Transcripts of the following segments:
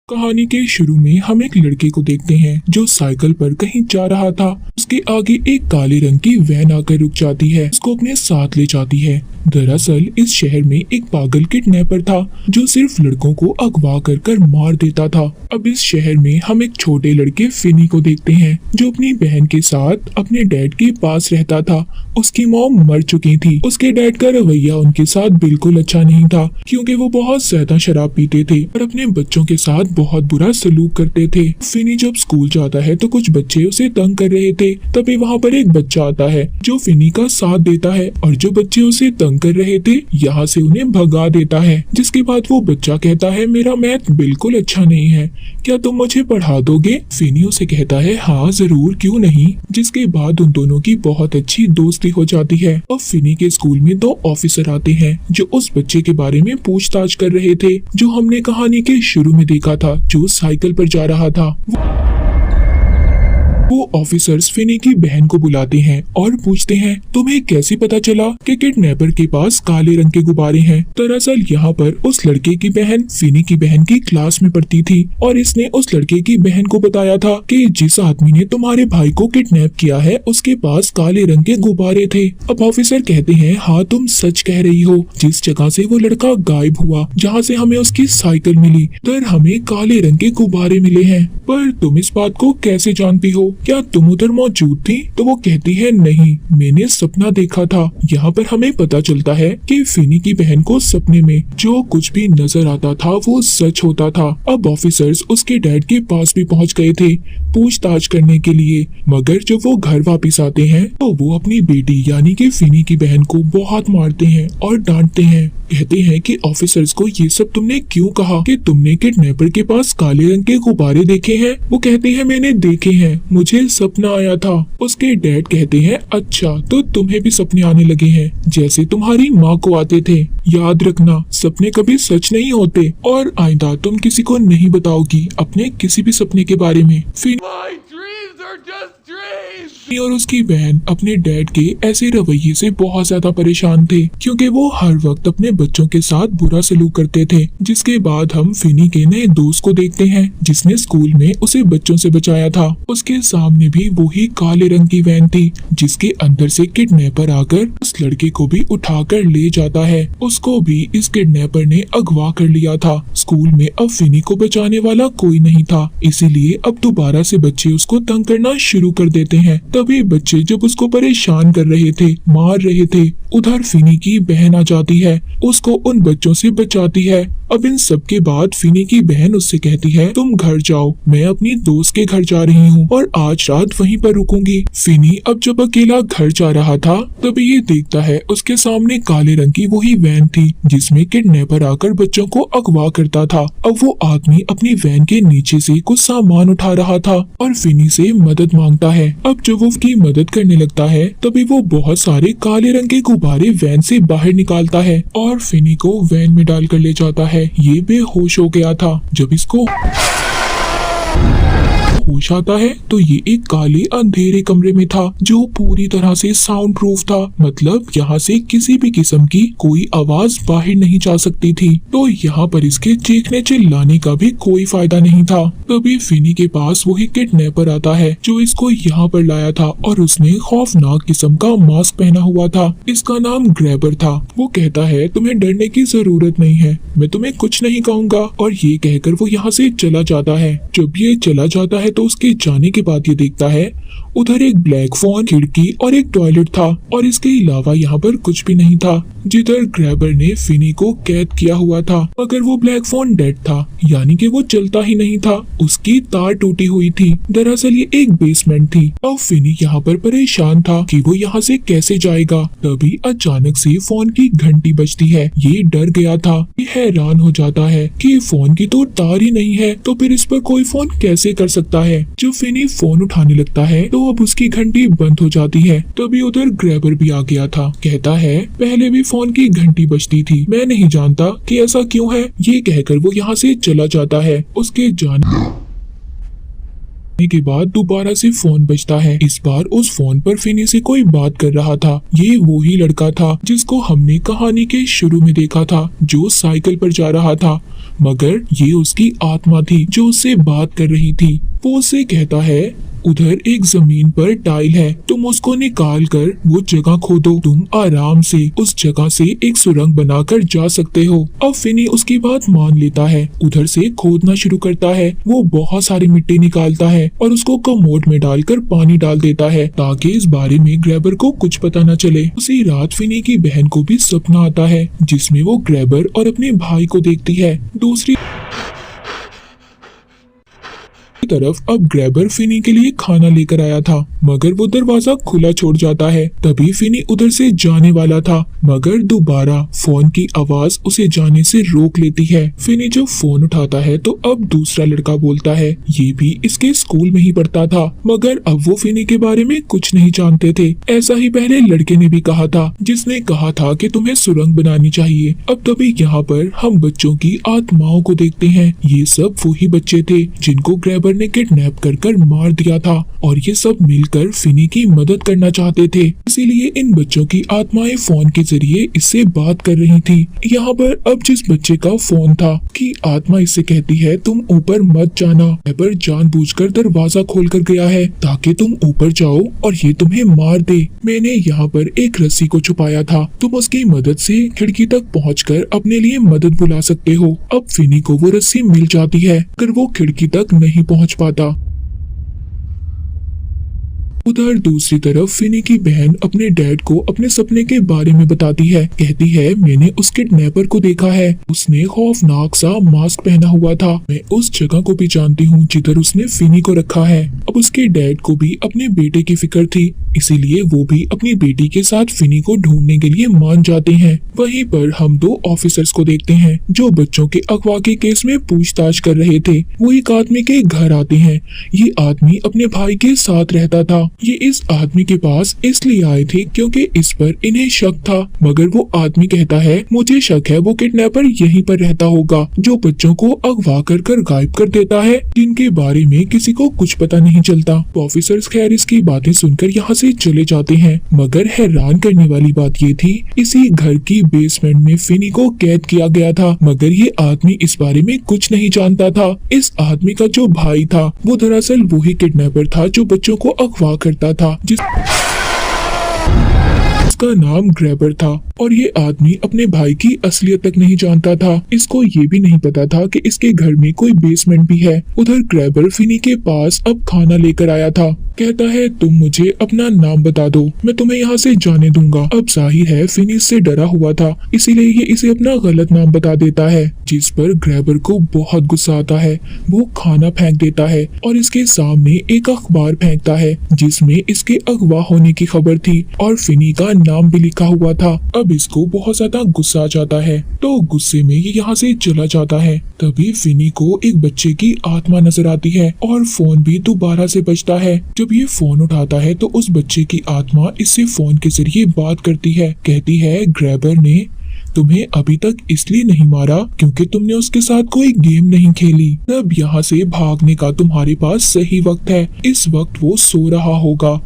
कहानी के शुरू में हम एक लड़के को देखते हैं जो साइकिल पर कहीं जा रहा था। उसके आगे एक काले रंग की वैन आकर रुक जाती है, उसको अपने साथ ले जाती है। दरअसल इस शहर में एक पागल किडनैपर था जो सिर्फ लड़कों को अगवा कर कर मार देता था। अब इस शहर में हम एक छोटे लड़के फिनी को देखते हैं जो अपनी बहन के साथ अपने डैड के पास रहता था। उसकी मॉम मर चुकी थी। उसके डैड का रवैया उनके साथ बिल्कुल अच्छा नहीं था क्योंकि वो बहुत ज्यादा शराब पीते थे और अपने बच्चों के साथ बहुत बुरा सलूक करते थे। फिनी जब स्कूल जाता है तो कुछ बच्चे उसे तंग कर रहे थे। तभी वहाँ पर एक बच्चा आता है जो फिनी का साथ देता है और जो बच्चे उसे तंग कर रहे थे यहाँ से उन्हें भगा देता है। जिसके बाद वो बच्चा कहता है मेरा मैथ बिल्कुल अच्छा नहीं है, क्या तुम मुझे पढ़ा दोगे? फिनी उसे कहता है हाँ जरूर, क्यों नहीं। जिसके बाद उन दोनों की बहुत अच्छी दोस्ती हो जाती है। अब फिनी के स्कूल में दो ऑफिसर आते हैं जो उस बच्चे के बारे में पूछताछ कर रहे थे जो हमने कहानी के शुरू में देखा था, जो साइकिल पर जा रहा था। वो ऑफिसर्स फिनी की बहन को बुलाते हैं और पूछते हैं तुम्हें कैसे पता चला कि किडनैपर के पास काले रंग के गुब्बारे हैं? दरअसल यहाँ पर उस लड़के की बहन फिनी की बहन की क्लास में पढ़ती थी और इसने उस लड़के की बहन को बताया था कि जिस आदमी ने तुम्हारे भाई को किडनैप किया है उसके पास काले रंग के गुब्बारे थे। अब ऑफिसर कहते हैं हाँ तुम सच कह रही हो, जिस जगह से वो लड़का गायब हुआ, जहाँ से हमें उसकी साइकिल मिली, उधर हमें काले रंग के गुब्बारे मिले हैं। पर तुम इस बात को कैसे जानती हो? क्या तुम उधर मौजूद थी? तो वो कहती है नहीं, मैंने सपना देखा था। यहाँ पर हमें पता चलता है कि फिनी की बहन को सपने में जो कुछ भी नजर आता था वो सच होता था। अब ऑफिसर्स उसके डैड के पास भी पहुँच गए थे पूछताछ करने के लिए, मगर जब वो घर वापस आते हैं तो वो अपनी बेटी यानी कि फिनी की बहन को बहुत मारते हैं और डांटते हैं। कहते हैं कि ऑफिसर्स को ये सब तुमने क्यों कहा कि तुमने किडनैपर के पास काले रंग के गुब्बारे देखे हैं? वो कहती है मैंने देखे हैं, मुझे सपना आया था। उसके डैड कहते हैं अच्छा तो तुम्हें भी सपने आने लगे हैं जैसे तुम्हारी माँ को आते थे। याद रखना सपने कभी सच नहीं होते और आइंदा तुम किसी को नहीं बताओगी अपने किसी भी सपने के बारे में। फिर और उसकी बहन अपने डैड के ऐसे रवैये से बहुत ज्यादा परेशान थे क्योंकि वो हर वक्त अपने बच्चों के साथ बुरा सलूक करते थे। जिसके बाद हम फिनी के नए दोस्त को देखते हैं जिसने स्कूल में उसे बच्चों से बचाया था। उसके सामने भी वही काले रंग की वैन थी जिसके अंदर से किडनैपर आकर उस लड़के को भी उठाकर ले जाता है। उसको भी इस किडनैपर ने अगवा कर लिया था। स्कूल में अब फिनी को बचाने वाला कोई नहीं था, इसीलिए अब दोबारा से बच्चे उसको तंग करना शुरू कर देते हैं। तभी बच्चे जब उसको परेशान कर रहे थे, मार रहे थे, उधर फिनी की बहन आ जाती है, उसको उन बच्चों से बचाती है। अब इन सब के बाद फिनी की बहन उससे कहती है तुम घर जाओ, मैं अपनी दोस्त के घर जा रही हूँ और आज रात वहीं पर रुकूंगी। फिनी अब जब अकेला घर जा रहा था तभी ये देखता है उसके सामने काले रंग की वही वैन थी जिसमें किडनैपर आकर बच्चों को अगवा करता था। अब वो आदमी अपनी वैन के नीचे से कुछ सामान उठा रहा था और फिनी से मदद मांगता है। अब जब वो उसकी मदद करने लगता है तभी वो बहुत सारे काले रंग के गुब्बारे वैन से बाहर निकालता है और फिनी को वैन में डालकर ले जाता है। ये बेहोश हो गया था। जब इसको होश आता है तो ये एक काले अंधेरे कमरे में था जो पूरी तरह से साउंड प्रूफ था, मतलब यहाँ से किसी भी किस्म की कोई आवाज बाहर नहीं जा सकती थी। तो यहाँ पर इसके चीखने चिल्लाने का भी कोई फायदा नहीं था। तभी फिनी के पास वही किडनैपर आता है जो इसको यहाँ पर लाया था और उसने खौफनाक किस्म का मास्क पहना हुआ था। इसका नाम ग्रैबर था। वो कहता है तुम्हें डरने की जरूरत नहीं है, मैं तुम्हें कुछ नहीं कहूँगा, और ये कहकर वो यहाँ से चला जाता है। जब ये चला जाता है तो उसके जाने के बाद ये देखता है उधर एक ब्लैक फोन, खिड़की और एक टॉयलेट था और इसके अलावा यहाँ पर कुछ भी नहीं था। जिधर ग्रैबर ने फिनी को कैद किया हुआ था, मगर वो ब्लैक फोन डेड था, यानी कि वो चलता ही नहीं था, उसकी तार टूटी हुई थी। दरअसल ये एक बेसमेंट थी। अब फिनी यहाँ पर परेशान था कि वो यहाँ से कैसे जाएगा। तभी अचानक से फोन की घंटी बजती है। ये डर गया था। ये हैरान हो जाता है कि फोन की तो तार ही नहीं है, तो फिर इस पर कोई फोन कैसे कर सकता है। जब फिनी फोन उठाने लगता है तो अब उसकी घंटी बंद हो जाती है। तभी उधर ग्रैबर भी आ गया था। कहता है पहले भी फोन की घंटी बजती थी, मैं नहीं जानता कि ऐसा क्यों है। ये कहकर वो यहाँ से चला जाता है। उसके जाने के बाद दोबारा से फोन बजता है। इस बार उस फोन पर फिनी से कोई बात कर रहा था। ये वही लड़का था जिसको हमने कहानी के शुरू में देखा था, जो साइकिल पर जा रहा था। मगर ये उसकी आत्मा थी जो उससे बात कर रही थी। वो उससे कहता है, उधर एक जमीन पर टाइल है, तुम उसको निकाल कर वो जगह खोदो, तुम आराम से उस जगह से एक सुरंग बनाकर जा सकते हो। अब फिनी उसकी बात मान लेता है, उधर से खोदना शुरू करता है। वो बहुत सारी मिट्टी निकालता है और उसको कमोड में डालकर पानी डाल देता है ताकि इस बारे में ग्रैबर को कुछ पता न चले। उसी रात फिनी की बहन को भी सपना आता है जिसमें वो ग्रैबर और अपने भाई को देखती है। दूसरी तरफ अब ग्रैबर फिनी के लिए खाना लेकर आया था, मगर वो दरवाजा खुला छोड़ जाता है। तभी फिनी उधर से जाने वाला था, मगर दोबारा फोन की आवाज उसे जाने से रोक लेती है। फिनी जब फोन उठाता है तो अब दूसरा लड़का बोलता है। ये भी इसके स्कूल में ही पढ़ता था, मगर अब वो फिनी के बारे में कुछ नहीं जानते थे। ऐसा ही पहले लड़के ने भी कहा था, जिसने कहा था कि तुम्हें सुरंग बनानी चाहिए। अब तभी यहाँ पर हम बच्चों की आत्माओं को देखते हैं। ये सब वही बच्चे थे जिनको ग्रैबर ने किडनैप कर मार दिया था और ये सब मिलकर फिनी की मदद करना चाहते थे। इसीलिए इन बच्चों की आत्माएं फोन के जरिए इससे बात कर रही थी। यहाँ पर अब जिस बच्चे का फोन था कि आत्मा इससे कहती है, तुम ऊपर मत जाना। ग्रैबर जानबूझकर दरवाजा खोल कर गया है ताकि तुम ऊपर जाओ और ये तुम्हें मार दे। मैंने यहाँ पर एक रस्सी को छुपाया था, तुम उसकी मदद से खिड़की तक पहुँचकर अपने लिए मदद बुला सकते हो। अब फिनी को वो रस्सी मिल जाती है, पर वो खिड़की तक नहीं पहुँच पाता। उधर दूसरी तरफ फिनी की बहन अपने डैड को अपने सपने के बारे में बताती है। कहती है, मैंने उस किडनैपर को देखा है, उसने खौफनाक सा मास्क पहना हुआ था। मैं उस जगह को भी जानती हूँ जिधर उसने फिनी को रखा है। अब उसके डैड को भी अपने बेटे की फिक्र थी, इसीलिए वो भी अपनी बेटी के साथ फिनी को ढूंढने के लिए मान जाते हैं। वहीं पर हम दो ऑफिसर्स को देखते हैं जो बच्चों के अगवा के केस में पूछताछ कर रहे थे। वो एक आदमी के घर आते हैं। ये आदमी अपने भाई के साथ रहता था। ये इस आदमी के पास इसलिए आए थे क्योंकि इस पर इन्हें शक था, मगर वो आदमी कहता है, मुझे शक है वो किडनैपर यहीं पर रहता होगा जो बच्चों को अगवा कर गायब कर देता है, जिनके बारे में किसी को कुछ पता नहीं चलता। ऑफिसर्स खैर इसकी बातें सुनकर यहाँ से चले जाते हैं, मगर हैरान करने वाली बात ये थी, इसी घर की बेसमेंट में फिनी को कैद किया गया था, मगर ये आदमी इस बारे में कुछ नहीं जानता था। इस आदमी का जो भाई था वो दरअसल वही किडनैपर था जो बच्चों को अगवा करता था, जिसका नाम ग्रैबर था। और ये आदमी अपने भाई की असलियत तक नहीं जानता था। इसको ये भी नहीं पता था कि इसके घर में कोई बेसमेंट भी है। उधर ग्रैबर फिनी के पास अब खाना लेकर आया था। कहता है, तुम मुझे अपना नाम बता दो, मैं तुम्हें यहाँ से जाने दूंगा। अब जाहिर है फिनी से डरा हुआ था, इसीलिए ये इसे अपना गलत नाम बता देता है, जिस पर ग्रैबर को बहुत गुस्सा आता है। वो खाना फेंक देता है और इसके सामने एक अखबार फेंकता है जिसमें इसके अगवा होने की खबर थी और फिनी का नाम भी लिखा हुआ था। अब इसको बहुत ज्यादा गुस्सा आ जाता है, तो गुस्से में ये यहाँ से चला जाता है। तभी फिनी को एक बच्चे की आत्मा नजर आती है और फोन भी दोबारा से बजता है। जब ये फोन उठाता है तो उस बच्चे की आत्मा इससे फोन के जरिए बात करती है। कहती है, ग्रैबर ने तुम्हें अभी तक इसलिए नहीं मारा क्योंकि तुमने उसके साथ कोई गेम नहीं खेली। अब यहाँ से भागने का तुम्हारे पास सही वक्त है। इस वक्त वो सो रहा होगा।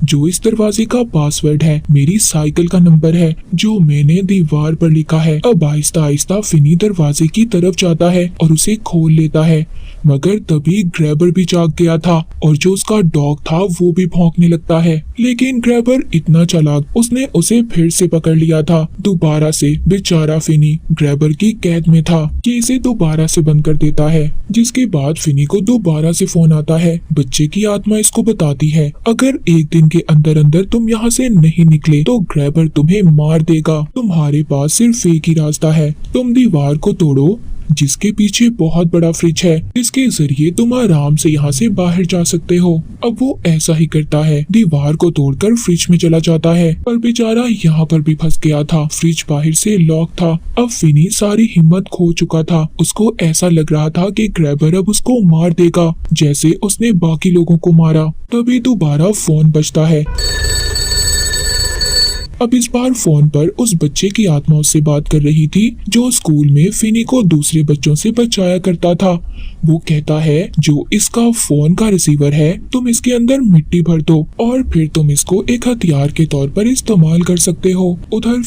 जो इस दरवाजे का पासवर्ड है मेरी साइकिल का नंबर है जो मैंने दीवार पर लिखा है। अब आहिस्ता आहिस्ता फिनी दरवाजे की तरफ जाता है और उसे खोल लेता है, मगर तभी ग्रैबर भी जाग गया था और जो उसका डॉग था वो भी भौंकने लगता है। लेकिन ग्रैबर इतना चालाक, उसने उसे फिर से पकड़ लिया था दोबारा से। बेचारा फिनी ग्रैबर की कैद में था। ये इसे दोबारा से बंद कर देता है, जिसके बाद फिनी को दोबारा से फोन आता है। बच्चे की आत्मा इसको बताती है, अगर एक दिन के अंदर अंदर तुम यहाँ से नहीं निकले तो ग्रैबर तुम्हें मार देगा। तुम्हारे पास सिर्फ एक ही रास्ता है, तुम दीवार को तोड़ो जिसके पीछे बहुत बड़ा फ्रिज है, जिसके जरिए तुम आराम से यहाँ से बाहर जा सकते हो। अब वो ऐसा ही करता है, दीवार को तोड़कर फ्रिज में चला जाता है, पर बेचारा यहाँ पर भी फंस गया था। फ्रिज बाहर से लॉक था। अब फिनी सारी हिम्मत खो चुका था। उसको ऐसा लग रहा था कि ग्रैबर अब उसको मार देगा जैसे उसने बाकी लोगों को मारा। तभी दोबारा फोन बजता है। अब इस बार फोन पर उस बच्चे की आत्मा उससे बात कर रही थी जो स्कूल में फिनी को दूसरे बच्चों से बचाया करता था। वो कहता है, जो इसका फोन का रिसीवर है तुम इसके अंदर मिट्टी भर दो और फिर तुम इसको एक हथियार के तौर पर इस्तेमाल कर सकते हो। उधर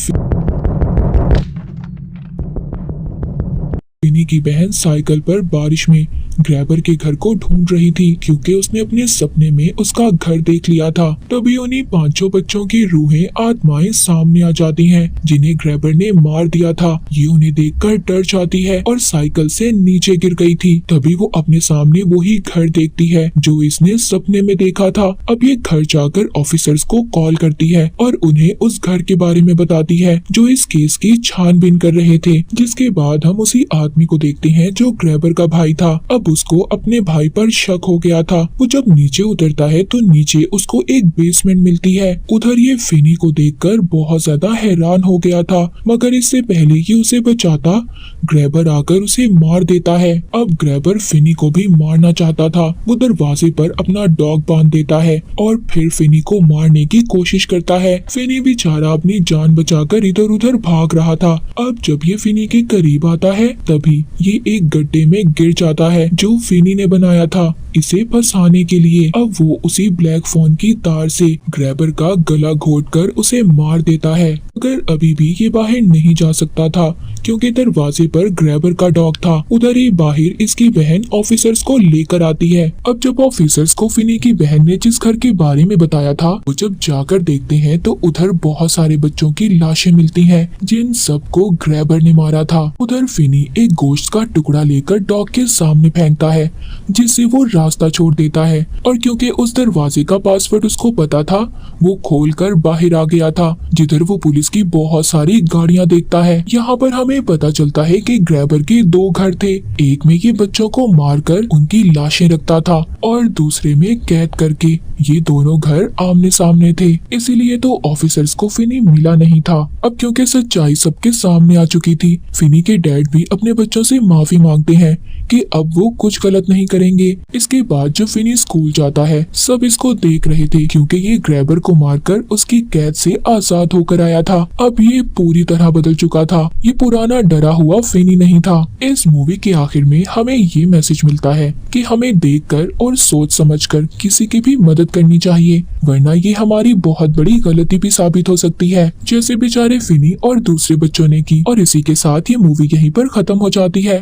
फिनी की बहन साइकिल पर बारिश में ग्रैबर के घर को ढूंढ रही थी क्योंकि उसने अपने सपने में उसका घर देख लिया था। तभी उन्हीं 5 बच्चों की रूहें आत्माएं सामने आ जाती हैं जिन्हें ग्रैबर ने मार दिया था। ये उन्हें देखकर डर जाती है और साइकिल से नीचे गिर गई थी। तभी वो अपने सामने वही घर देखती है जो इसने सपने में देखा था। अब ये घर जाकर ऑफिसर्स को कॉल करती है और उन्हें उस घर के बारे में बताती है जो इस केस की छानबीन कर रहे थे। जिसके बाद हम उसी आदमी को देखते हैं जो ग्रैबर का भाई था। अब उसको अपने भाई पर शक हो गया था। वो जब नीचे उतरता है तो नीचे उसको एक बेसमेंट मिलती है। उधर ये फिनी को देखकर बहुत ज्यादा हैरान हो गया था, मगर इससे पहले कि उसे बचाता ग्रैबर आकर उसे मार देता है। अब ग्रैबर फिनी को भी मारना चाहता था। वो दरवाजे पर अपना डॉग बांध देता है और फिर फिनी को मारने की कोशिश करता है। फिनी बेचारा अपनी जान बचाकर इधर उधर भाग रहा था। अब जब ये फिनी के करीब आता है तभी ये एक गड्ढे में गिर जाता है जो फिनी ने बनाया था इसे फंसाने के लिए। अब वो उसी ब्लैक फोन की तार से ग्रैबर का गला घोटकर उसे मार देता है, मगर अभी भी ये बाहर नहीं जा सकता था क्योंकि दरवाजे पर ग्रैबर का डॉग था। उधर ही बाहर इसकी बहन ऑफिसर्स को लेकर आती है। अब जब ऑफिसर्स को फिनी की बहन ने जिस घर के बारे में बताया था वो जब जाकर देखते हैं तो उधर बहुत सारे बच्चों की लाशें मिलती हैं जिन सबको ग्रैबर ने मारा था। उधर फिनी एक गोश्त का टुकड़ा लेकर डॉग के सामने फेंकता है जिससे वो रास्ता छोड़ देता है और क्योंकि उस दरवाजे का पासवर्ड उसको पता था वो खोलकर बाहर आ गया था। जिधर वो पुलिस की बहुत सारी गाड़ियां देखता है। यहाँ पर हमें पता चलता है कि ग्रैबर के 2 घर थे। एक में ये बच्चों को मारकर उनकी लाशें रखता था और दूसरे में कैद करके। ये दोनों घर आमने सामने थे, इसीलिए तो ऑफिसर्स को फिनी मिला नहीं था। अब क्योंकि सच्चाई सबके सामने आ चुकी थी, फिनी के डैड भी अपने बच्चों से माफी मांगते हैं कि अब वो कुछ गलत नहीं करेंगे। इसके बाद जब फिनी स्कूल जाता है सब इसको देख रहे थे क्योंकि ये ग्रैबर को मारकर उसकी कैद से आजाद होकर आया था। अब ये पूरी तरह बदल चुका था। ये पुराना डरा हुआ फिनी नहीं था। इस मूवी के आखिर में हमें ये मैसेज मिलता है कि हमें देखकर और सोच समझकर किसी की भी मदद करनी चाहिए, वरना ये हमारी बहुत बड़ी गलती भी साबित हो सकती है, जैसे बेचारे फिनी और दूसरे बच्चों ने की। और इसी के साथ ये मूवी यहीं पर खत्म हो जाती है।